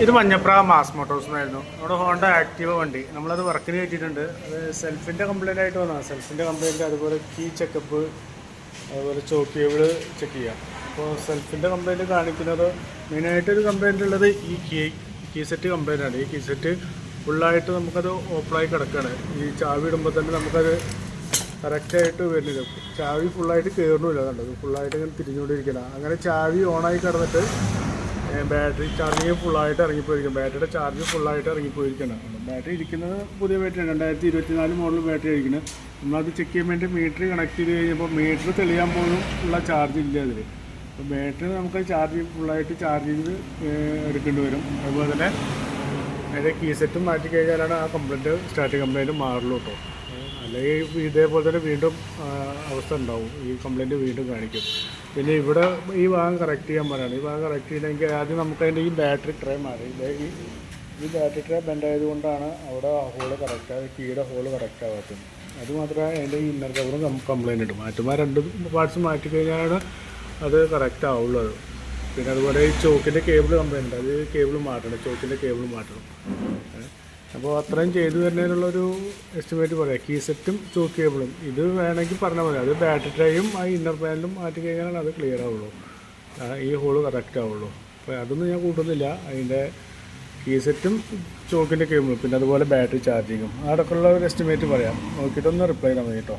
ഇത് Manjapra mass Motors എന്നായിരുന്നു നമ്മുടെ ഹോണ്ട ആക്റ്റീവ വണ്ടി. നമ്മളത് വർക്കിന് കയറ്റിയിട്ടുണ്ട്. അത് സെൽഫിൻ്റെ കംപ്ലയിൻ്റ് ആയിട്ട് വന്നതാണ്. സെൽഫിൻ്റെ കംപ്ലയിൻറ്റ്, അതുപോലെ കീ ചെക്കപ്പ്, അതുപോലെ ചോക്ക് കേബിള് ചെക്ക് ചെയ്യാം. അപ്പോൾ സെൽഫിൻ്റെ കംപ്ലയിൻറ്റ് കാണിക്കുന്നത് മെയിനായിട്ടൊരു കംപ്ലയിൻ്റ് ഉള്ളത് ഈ കീ സെറ്റ് കംപ്ലയിൻ്റാണ്. ഈ കീ സെറ്റ് ഫുള്ളായിട്ട് നമുക്കത് ഓപ്പണായി കിടക്കുകയാണ്. ഈ ചാവി ഇടുമ്പോൾ തന്നെ നമുക്കത് കറക്റ്റായിട്ട് വരുന്നില്ല. ചാവി ഫുള്ളായിട്ട് കയറണില്ല, കണ്ടത് ഫുള്ളായിട്ട് ഇങ്ങനെ തിരിഞ്ഞുകൊണ്ടിരിക്കണം. അങ്ങനെ ചാവി ഓണായി കിടന്നിട്ട് ബാറ്ററി ചാർജിങ് ഫുള്ളായിട്ട് ഇറങ്ങിപ്പോയിരിക്കും. ബാറ്ററിയുടെ ചാർജ് ഫുള്ളായിട്ട് ഇറങ്ങിപ്പോയിരിക്കണം. ബാറ്ററി ഇരിക്കുന്നത് പുതിയ ബാറ്ററിയാണ്, 2024 മോഡൽ ബാറ്ററി ആയിരിക്കുന്നത്. നമ്മളത് ചെക്ക് ചെയ്യാൻ വേണ്ടി മീറ്റർ കണക്ട് ചെയ്ത് കഴിഞ്ഞപ്പോൾ മീറ്റർ തെളിയാൻ പോലും ഉള്ള ചാർജ് ഇല്ല അതിൽ. അപ്പോൾ ബാറ്ററി നമുക്ക് ചാർജ് ഫുള്ളായിട്ട് ചാർജ് ചെയ്ത് എടുക്കേണ്ടി വരും. അതുപോലെ തന്നെ അതിൻ്റെ കീ സെറ്റും മാറ്റി കഴിഞ്ഞാലാണ് ആ സ്റ്റാർട്ടിങ് കംപ്ലയിൻറ്റ് മാറുള്ളൂ കേട്ടോ. അല്ലെങ്കിൽ ഇതേപോലെ തന്നെ വീണ്ടും അവസ്ഥ ഉണ്ടാവും, ഈ കംപ്ലയിൻറ്റ് വീണ്ടും കാണിക്കും. പിന്നെ ഇവിടെ ഈ ഭാഗം കറക്റ്റ് ചെയ്യാൻ പറയുകയാണ്. ഈ ഭാഗം കറക്റ്റ് ചെയ്യണമെങ്കിൽ ആദ്യം നമുക്കതിൻ്റെ ഈ ബാറ്ററി ട്രേ മാറി, ഈ ബാറ്ററി ട്രേ ബെൻഡ് ആയതുകൊണ്ടാണ് അവിടെ ഹോള് കറക്റ്റ്, കീയുടെ ഹോള് കറക്റ്റ് ആവാത്തത്. അതുമാത്രമേ അതിൻ്റെ ഈ ഇന്നർ കവറും കംപ്ലയിൻ്റ് ഉണ്ട്. മാറ്റുമ്പോൾ 2 പാർട്സ് മാറ്റി കഴിഞ്ഞാലാണ് അത് കറക്റ്റ് ആവുള്ളൂ. അത് പിന്നെ അതുപോലെ ഈ ചോക്കിൻ്റെ കേബിൾ കംപ്ലയിൻ്റ് ഉണ്ട്, അത് കേബിൾ മാറ്റണം, ചോക്കിൻ്റെ കേബിൾ മാറ്റണം. അപ്പോൾ അത്രയും ചെയ്തു വരുന്നതിനുള്ളൊരു എസ്റ്റിമേറ്റ് പറയാം. കീ സെറ്റും ചോക്ക് കേബിളും ഇത് വേണമെങ്കിൽ പറഞ്ഞാൽ മതി. അത് ബാറ്ററി ട്രേയും ആ ഇന്നർ പാനലും മാറ്റി കഴിഞ്ഞാൽ അത് ക്ലിയർ ആവുള്ളൂ, ഈ ഹോള് കറക്റ്റ് ആവുള്ളൂ. അപ്പോൾ അതൊന്നും ഞാൻ കൂട്ടുന്നില്ല. അതിൻ്റെ കീ സെറ്റും ചോക്കിൻ്റെ കേബിളും പിന്നെ അതുപോലെ ബാറ്ററി ചാർജിങ്ങും അടക്കമുള്ള ഒരു എസ്റ്റിമേറ്റ് പറയാം. നോക്കിയിട്ടൊന്ന് റിപ്ലൈ ചെയ്താൽ മതി കേട്ടോ.